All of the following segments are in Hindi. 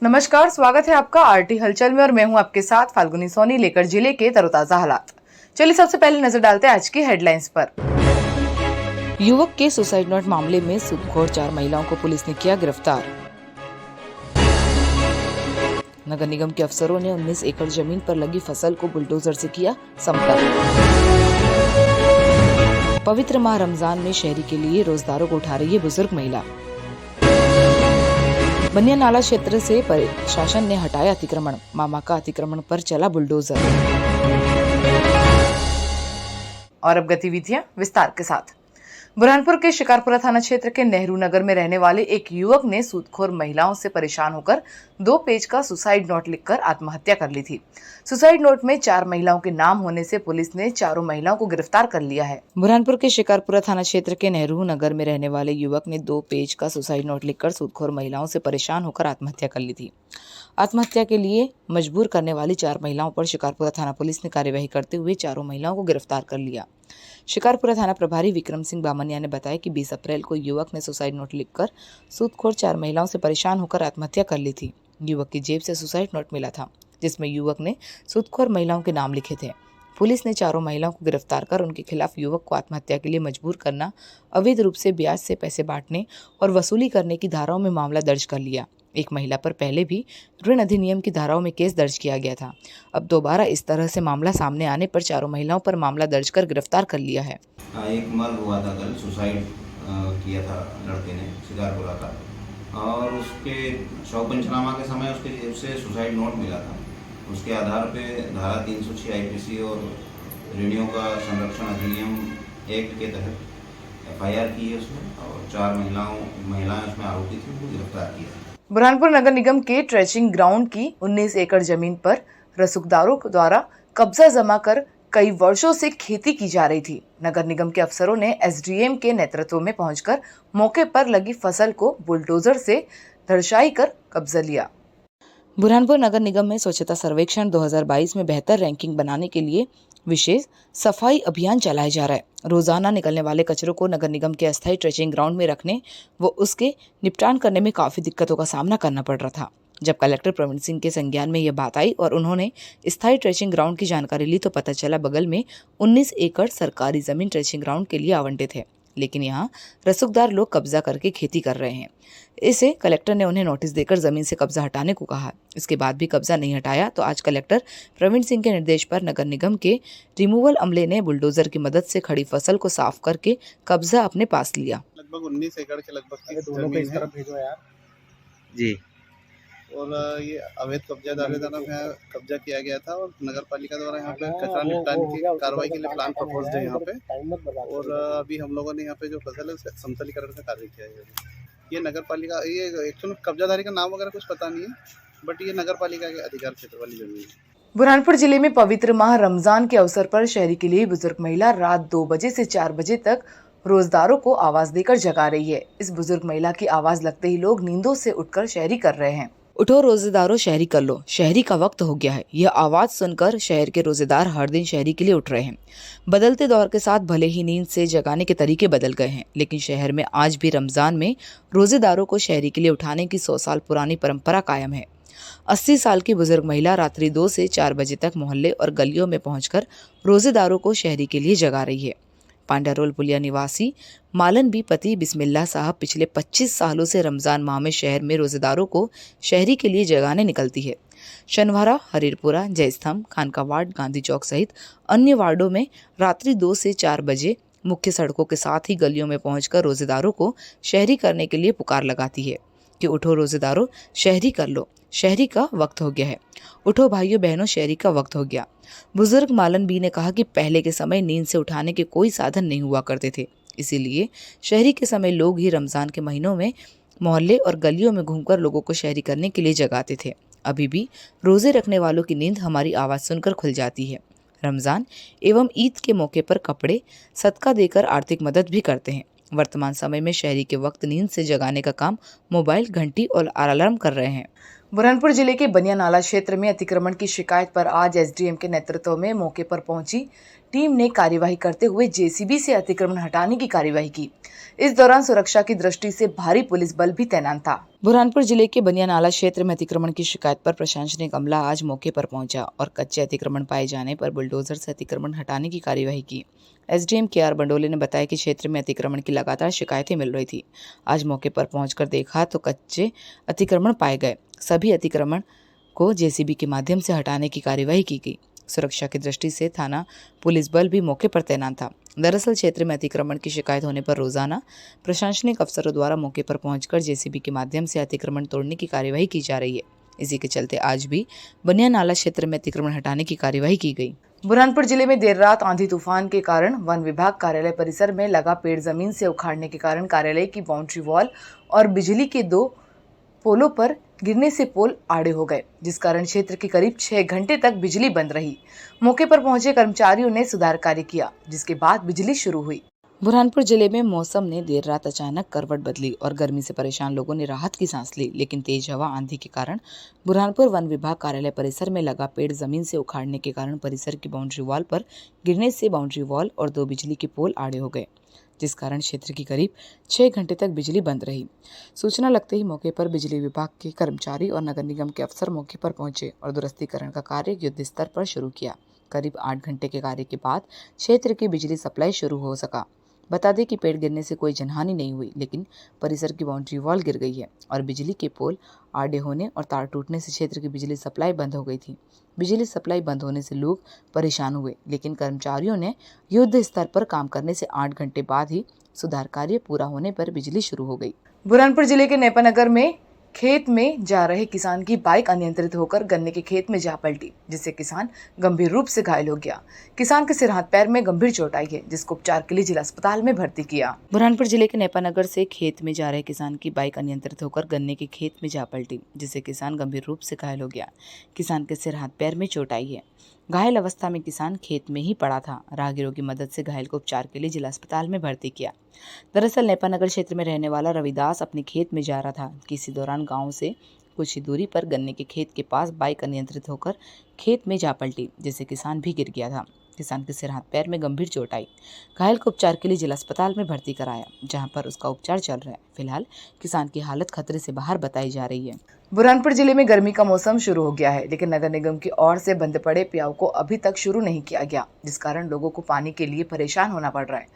नमस्कार, स्वागत है आपका आरटी हलचल में और मैं हूं आपके साथ फाल्गुनी सोनी लेकर जिले के तरोताजा हालात। चलिए सबसे पहले नजर डालते हैं आज की हेडलाइंस पर। युवक के सुसाइड नोट मामले में सूदखोर 4 महिलाओं को पुलिस ने किया गिरफ्तार। नगर निगम के अफसरों ने 19 एकड़ जमीन पर लगी फसल को बुलडोजर से किया संपर्क। पवित्र माह रमजान में शहरी के लिए रोजगारों को उठा रही है बुजुर्ग महिला। बनिया नाला क्षेत्र से प्रशासन ने हटाया अतिक्रमण, मामा का अतिक्रमण पर चला बुलडोजर। और अब गतिविधियां विस्तार के साथ। बुरहानपुर के शिकारपुरा थाना क्षेत्र के नेहरू नगर में रहने वाले एक युवक ने सूदखोर महिलाओं से परेशान होकर 2 पेज का सुसाइड नोट लिखकर आत्महत्या कर ली थी। सुसाइड नोट में 4 महिलाओं के नाम होने से पुलिस ने चारों महिलाओं को गिरफ्तार कर लिया है। बुरहानपुर के शिकारपुरा थाना क्षेत्र के नेहरू नगर में रहने वाले युवक ने 2 पेज का सुसाइड नोट लिखकर सूदखोर महिलाओं से परेशान होकर आत्महत्या कर ली थी। आत्महत्या के लिए मजबूर करने वाली 4 महिलाओं पर शिकारपुरा थाना पुलिस ने कार्यवाही करते हुए चारों महिलाओं को गिरफ्तार कर लिया। शिकारपुरा थाना प्रभारी विक्रम सिंह बामनिया ने बताया कि 20 अप्रैल को युवक ने सुसाइड नोट लिखकर सूदखोर 4 महिलाओं से परेशान होकर आत्महत्या कर ली थी। युवक की जेब से सुसाइड नोट मिला था जिसमें युवक ने सूदखोर महिलाओं के नाम लिखे थे। पुलिस ने चारों महिलाओं को गिरफ्तार कर उनके खिलाफ युवक को आत्महत्या के लिए मजबूर करना, अवैध रूप से ब्याज से पैसे बांटने और वसूली करने की धाराओं में मामला दर्ज कर लिया। एक महिला पर पहले भी ऋण अधिनियम की धाराओं में केस दर्ज किया गया था। अब दोबारा इस तरह से मामला सामने आने पर चारों महिलाओं पर मामला दर्ज कर गिरफ्तार कर लिया है। एक मर्द हुआ था कल, सुसाइड किया था लड़के ने, शिकारपुरा का, और उसके शव पंचनामा के समय उसके जेब से सुसाइड नोट मिला था। उसके आधार पे धारा 306 IPC और ऋणियों का संरक्षण अधिनियम एक्ट के तहत FIR की है उसमें, और 4 महिलाएं उसमें आरोपी थी, उनको गिरफ्तार किया। बुरहानपुर नगर निगम के ट्रेचिंग ग्राउंड की 19 एकड़ जमीन पर रसूखदारों द्वारा कब्जा जमा कर कई वर्षों से खेती की जा रही थी। नगर निगम के अफसरों ने SDM के नेतृत्व में पहुंचकर मौके पर लगी फसल को बुलडोजर से धराशायी कर कब्जा लिया। बुरहानपुर नगर निगम में स्वच्छता सर्वेक्षण 2022 में बेहतर रैंकिंग बनाने के लिए विशेष सफाई अभियान चलाया जा रहा है। रोजाना निकलने वाले कचरों को नगर निगम के अस्थायी ट्रेचिंग ग्राउंड में रखने व उसके निपटान करने में काफी दिक्कतों का सामना करना पड़ रहा था। जब कलेक्टर प्रवीण सिंह के संज्ञान में यह बात आई और उन्होंने स्थायी ट्रेचिंग ग्राउंड की जानकारी ली तो पता चला बगल में 19 एकड़ सरकारी जमीन ट्रेचिंग ग्राउंड के लिए आवंटित है, लेकिन यहाँ रसूखदार लोग कब्जा करके खेती कर रहे हैं। इसे कलेक्टर ने उन्हें नोटिस देकर जमीन से कब्जा हटाने को कहा। इसके बाद भी कब्जा नहीं हटाया तो आज कलेक्टर प्रवीण सिंह के निर्देश पर नगर निगम के रिमूवल अमले ने बुलडोजर की मदद से खड़ी फसल को साफ करके कब्जा अपने पास लिया। लगभग 19 एकड़ के लगभग जमीन है जी, और ये अवैध कब्जादारों द्वारा यहाँ कब्जा किया गया था और नगर पालिका द्वारा यहाँ पे कचरा निपटान की कार्रवाई के लिए प्लान प्रपोज है यहाँ पे। और अभी हम लोगों ने यहाँ पे जो फसल है उसका समतलीकरण का कार्य किया है। ये नगर पालिका, ये एक्चुअली कब्जादारी का नाम वगैरह कुछ पता नहीं है, बट ये नगर पालिका के अधिकार क्षेत्र वाली जमीन है। बुरहानपुर जिले में पवित्र माह रमजान के अवसर पर शहरी के लिए बुजुर्ग महिला रात 2 बजे से 4 बजे तक रोजदारों को आवाज देकर जगा रही है। इस बुजुर्ग महिला की आवाज लगते ही लोग नींदों से उठकर शहरी कर रहे हैं। उठो रोजेदारों, शहरी कर लो, शहरी का वक्त हो गया है। यह आवाज सुनकर शहर के रोजेदार हर दिन शहरी के लिए उठ रहे हैं। बदलते दौर के साथ भले ही नींद से जगाने के तरीके बदल गए हैं, लेकिन शहर में आज भी रमजान में रोजेदारों को शहरी के लिए उठाने की 100 साल पुरानी परंपरा कायम है। 80 साल की बुजुर्ग महिला रात्रि 2 से 4 बजे तक मोहल्ले और गलियों में पहुंचकर रोजेदारों को शहरी के लिए जगा रही है। पांडारोल पुलिया निवासी मालन बी पति बिस्मिल्लाह साहब पिछले 25 सालों से रमजान माह में शहर में रोजेदारों को शहरी के लिए जगाने निकलती है। शनवारा, हरीरपुरा, जयस्तंभ, खानका वार्ड, गांधी चौक सहित अन्य वार्डों में रात्रि 2 से 4 बजे मुख्य सड़कों के साथ ही गलियों में पहुंचकर रोजेदारों को शहरी करने के लिए पुकार लगाती है कि उठो रोजेदारों, शहरी कर लो, शहरी का वक्त हो गया है। उठो भाइयों बहनों, शहरी का वक्त हो गया। बुजुर्ग मालन बी ने कहा कि पहले के समय नींद से उठाने के कोई साधन नहीं हुआ करते थे, इसीलिए शहरी के समय लोग ही रमजान के महीनों में मोहल्ले और गलियों में घूमकर लोगों को शहरी करने के लिए जगाते थे। अभी भी रोजे रखने वालों की नींद हमारी आवाज़ सुनकर खुल जाती है। रमजान एवं ईद के मौके पर कपड़े सदका देकर आर्थिक मदद भी करते हैं। वर्तमान समय में शहरी के वक्त नींद से जगाने का काम मोबाइल, घंटी और अलार्म कर रहे हैं। बुरहानपुर जिले के बनिया नाला क्षेत्र में अतिक्रमण की शिकायत पर आज एसडीएम के नेतृत्व में मौके पर पहुंची टीम ने कार्यवाही करते हुए जेसीबी से अतिक्रमण हटाने की कार्यवाही की। इस दौरान सुरक्षा की दृष्टि से भारी पुलिस बल भी तैनात था। बुरहानपुर जिले के बनिया नाला क्षेत्र में अतिक्रमण की शिकायत पर प्रशासनिक अमला आज मौके पर पहुंचा और कच्चे अतिक्रमण पाए जाने पर बुलडोजर से अतिक्रमण हटाने की कार्यवाही की। SDM KR. बंडोले ने बताया कि क्षेत्र में अतिक्रमण की लगातार शिकायतें मिल रही थी। आज मौके पर पहुंचकर देखा तो कच्चे अतिक्रमण पाए गए। सभी अतिक्रमण को जेसीबी के माध्यम से हटाने की कार्यवाही की गई। सुरक्षा की दृष्टि से थाना पुलिस बल भी मौके पर तैनात था। दरअसल क्षेत्र में अतिक्रमण की शिकायत होने पर रोजाना प्रशासनिक अफसरों द्वारा मौके पर पहुंचकर जेसीबी के माध्यम से अतिक्रमण तोड़ने की कार्यवाही की जा रही है। इसी के चलते आज भी बनिया नाला क्षेत्र में अतिक्रमण हटाने की कार्यवाही की गई। बुरहानपुर जिले में देर रात आंधी तूफान के कारण वन विभाग कार्यालय परिसर में लगा पेड़ जमीन से उखाड़ने के कारण कार्यालय की बाउंड्री वॉल और बिजली के 2 पोलों पर गिरने से पोल आड़े हो गए, जिस कारण क्षेत्र के करीब 6 घंटे तक बिजली बंद रही। मौके पर पहुंचे कर्मचारियों ने सुधार कार्य किया, जिसके बाद बिजली शुरू हुई। बुरहानपुर जिले में मौसम ने देर रात अचानक करवट बदली और गर्मी से परेशान लोगों ने राहत की सांस ली, लेकिन तेज हवा आंधी के कारण बुरहानपुर वन विभाग कार्यालय परिसर में लगा पेड़ जमीन से उखाड़ने के कारण परिसर की बाउंड्री वॉल पर गिरने से बाउंड्री वॉल और 2 बिजली के पोल आड़े हो गए, जिस कारण क्षेत्र की करीब 6 घंटे तक बिजली बंद रही। सूचना लगते ही मौके पर बिजली विभाग के कर्मचारी और नगर निगम के अफसर मौके पर पहुंचे और दुरुस्तीकरण का कार्य युद्ध स्तर पर शुरू किया। करीब 8 घंटे के कार्य के बाद क्षेत्र की बिजली सप्लाई शुरू हो सका। बता दें कि पेड़ गिरने से कोई जनहानि नहीं हुई, लेकिन परिसर की बाउंड्री वॉल गिर गई है और बिजली के पोल आड़े होने और तार टूटने से क्षेत्र की बिजली सप्लाई बंद हो गई थी। बिजली सप्लाई बंद होने से लोग परेशान हुए, लेकिन कर्मचारियों ने युद्ध स्तर पर काम करने से 8 घंटे बाद ही सुधार कार्य पूरा होने पर बिजली शुरू हो गई। बुरहानपुर जिले के नेपानगर में खेत में जा रहे किसान की बाइक अनियंत्रित होकर गन्ने के खेत में जा पलटी, जिससे किसान गंभीर रूप से घायल हो गया। किसान के सिर हाथ पैर में गंभीर चोट आई है, जिसको उपचार के लिए जिला अस्पताल में भर्ती किया। बुरहानपुर जिले के नेपानगर से खेत में जा रहे किसान की बाइक अनियंत्रित होकर गन्ने के खेत में जा पलटी, जिससे किसान गंभीर रूप से घायल हो गया। किसान के सिर हाथ पैर में चोट आई है। घायल अवस्था में किसान खेत में ही पड़ा था। राहगीरों की मदद से घायल को उपचार के लिए जिला अस्पताल में भर्ती किया। दरअसल नेपानगर क्षेत्र में रहने वाला रविदास अपने खेत में जा रहा था कि इसी दौरान गांव से कुछ ही दूरी पर गन्ने के खेत के पास बाइक अनियंत्रित होकर खेत में जा पलटी, जिससे किसान भी गिर गया था। किसान के सिर हाथ पैर में गंभीर चोट आई। घायल को उपचार के लिए जिला अस्पताल में भर्ती कराया, जहां पर उसका उपचार चल रहा है। फिलहाल किसान की हालत खतरे से बाहर बताई जा रही है। बुरहानपुर जिले में गर्मी का मौसम शुरू हो गया है, लेकिन नगर निगम की ओर से बंद पड़े प्याऊ को अभी तक शुरू नहीं किया गया, जिस कारण लोगों को पानी के लिए परेशान होना पड़ रहा है।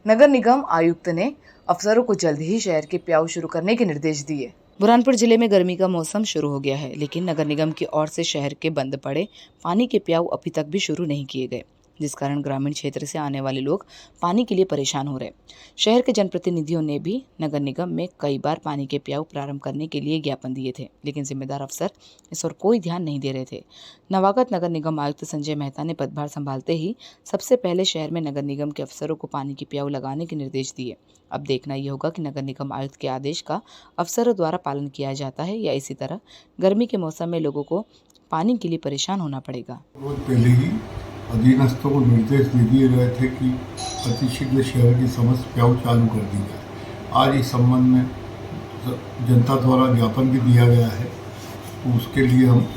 नगर निगम आयुक्त ने अफसरों को जल्द ही शहर के प्याऊ शुरू करने के निर्देश दिए। बुरहानपुर जिले में गर्मी का मौसम शुरू हो गया है, लेकिन नगर निगम की ओर से शहर के बंद पड़े पानी के प्याऊ अभी तक भी शुरू नहीं किए गए, जिस कारण ग्रामीण क्षेत्र से आने वाले लोग पानी के लिए परेशान हो रहे। शहर के जनप्रतिनिधियों ने भी नगर निगम में कई बार पानी के प्याऊ प्रारंभ करने के लिए ज्ञापन दिए थे, लेकिन जिम्मेदार अफसर इस और कोई ध्यान नहीं दे रहे थे। नवागत नगर निगम आयुक्त संजय मेहता ने पदभार संभालते ही सबसे पहले शहर में नगर निगम के अफसरों को पानी के प्याऊ लगाने के निर्देश दिए। अब देखना ये होगा कि नगर निगम आयुक्त के आदेश का अफसरों द्वारा पालन किया जाता है या इसी तरह गर्मी के मौसम में लोगों को पानी के लिए परेशान होना पड़ेगा। पहले ही अधीनस्थों को निर्देश दे दिए गए थे कि अतिशीघ्र शहर की समस्त प्याऊ चालू कर दी जाए। आज इस संबंध में जनता द्वारा ज्ञापन भी दिया गया है, तो उसके लिए हम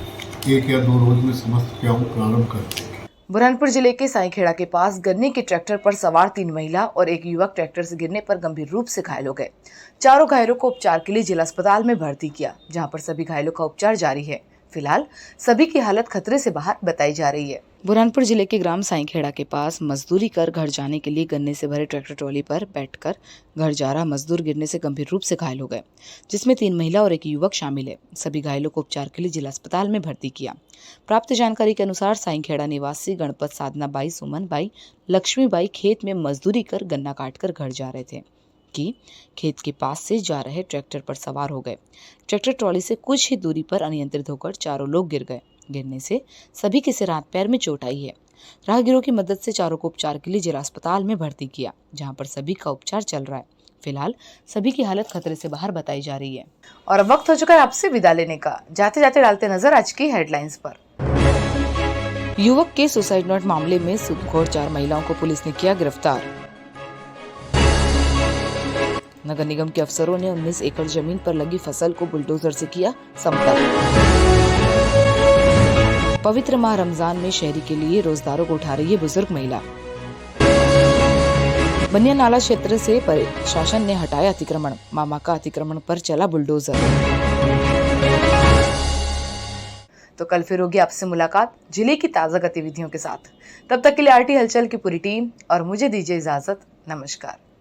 1 या 2 रोज में समस्त प्याऊ प्रारंभ कर देंगे। बुरहानपुर जिले के साईखेड़ा के पास गन्ने के ट्रैक्टर पर सवार 3 महिला और एक युवक ट्रैक्टर से गिरने पर गंभीर रूप से घायल हो गए। चारों घायलों को उपचार के लिए जिला अस्पताल में भर्ती किया, जहां पर सभी घायलों का उपचार जारी है। फिलहाल सभी की हालत खतरे से बाहर बताई जा रही है। बुरहानपुर जिले के ग्राम साईखेड़ा के पास मजदूरी कर घर जाने के लिए गन्ने से भरे ट्रैक्टर ट्रॉली पर बैठकर घर जा रहा मजदूर गिरने से गंभीर रूप से घायल हो गए, जिसमें 3 महिला और एक युवक शामिल है। सभी घायलों को उपचार के लिए जिला अस्पताल में भर्ती किया। प्राप्त जानकारी के अनुसार साईखेड़ा निवासी गणपत साधना बाई, सुमन बाई, लक्ष्मी बाई खेत में मजदूरी कर गन्ना काटकर घर जा रहे थे कि खेत के पास से जा रहे ट्रैक्टर पर सवार हो गए। ट्रैक्टर ट्रॉली से कुछ ही दूरी पर अनियंत्रित होकर चारों लोग गिर गए। गिरने से सभी के सिर हाथ पैर में चोट आई है। राहगीरों की मदद से चारों को उपचार के लिए जिला अस्पताल में भर्ती किया, जहां पर सभी का उपचार चल रहा है। फिलहाल सभी की हालत खतरे से बाहर बताई जा रही है। और अब वक्त हो चुका है आपसे विदा लेने का। जाते जाते डालते नजर आज की हेडलाइंस पर। युवक के सुसाइड नोट मामले में सूदखोर 4 महिलाओं को पुलिस ने किया गिरफ्तार। नगर निगम के अफसरों ने 19 एकड़ जमीन पर लगी फसल को बुलडोजर से किया समतल। पवित्र माह रमजान में शहरी के लिए रोजदारों को उठा रही है बुजुर्ग महिला। बनिया नाला क्षेत्र से प्रशासन ने हटाया अतिक्रमण, मामा का अतिक्रमण पर चला बुलडोजर। तो कल फिर होगी आपसे मुलाकात जिले की ताजा गतिविधियों के साथ। तब तक के लिए आरटी हलचल की पूरी टीम और मुझे दीजिए इजाजत। नमस्कार।